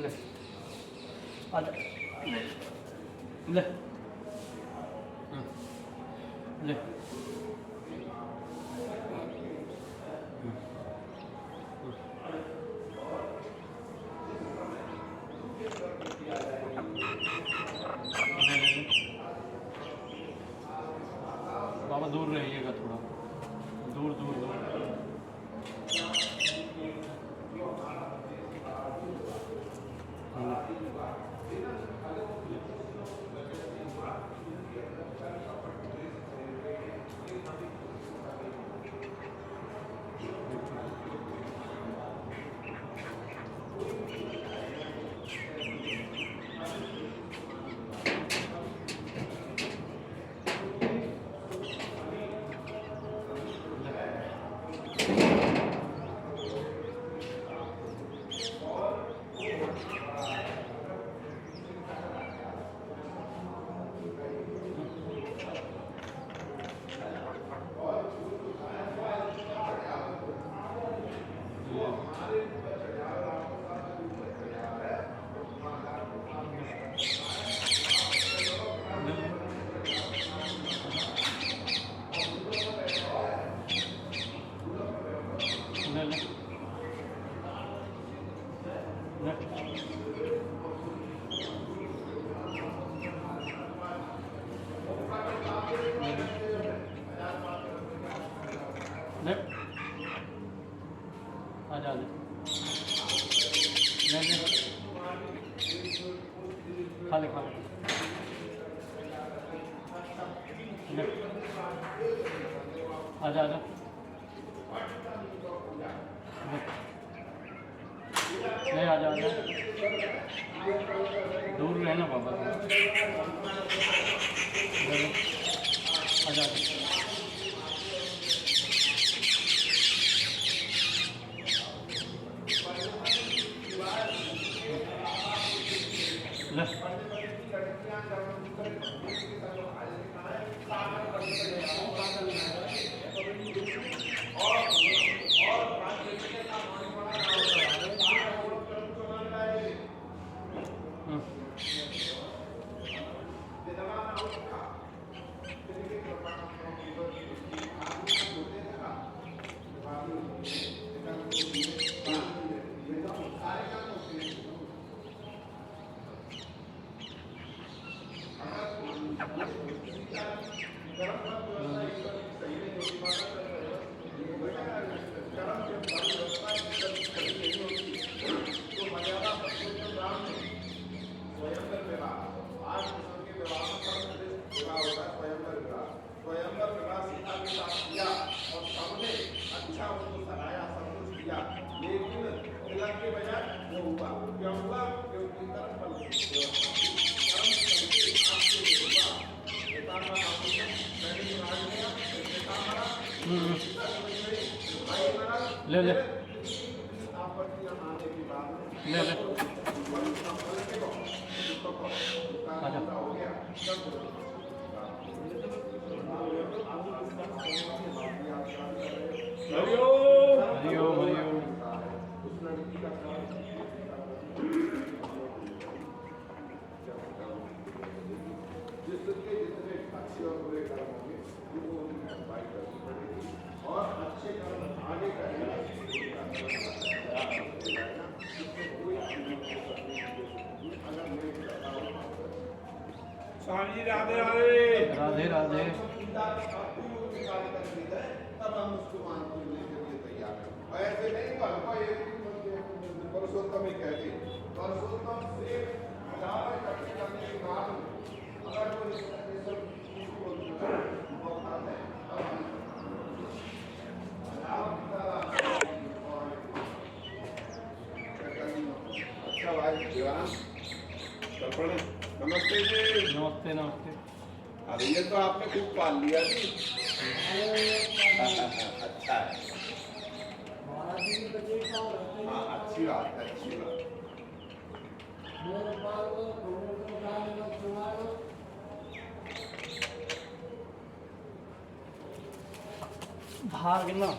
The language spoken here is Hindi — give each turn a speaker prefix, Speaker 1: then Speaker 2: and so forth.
Speaker 1: ले आजा ले ले बाबा दूर रहिएगा थोड़ा दूर दूर दूर आजा आजा ले खा ले आजा आजा नहीं आजा आजा दूर रहना बाबा आजा आजा ले ले ले ले आजा हरिओम हरिओम हरिओम
Speaker 2: और अच्छे कर्म आगे करेगा स्वामी जी राधे राधे
Speaker 1: राधे राधे
Speaker 2: तब हम उसको मानने के लिए तैयार हैं। ऐसे नहीं परसोत्तम ही कहते परसोत्तम से करने के बाद अगर अच्छा भाई देवानंद नमस्ते जी।
Speaker 1: नमस्ते नमस्ते।
Speaker 2: अरे ये तो आपने खूब पाल लिया जी। अच्छा है। हाँ अच्छी बात है अच्छी बात।
Speaker 1: भागना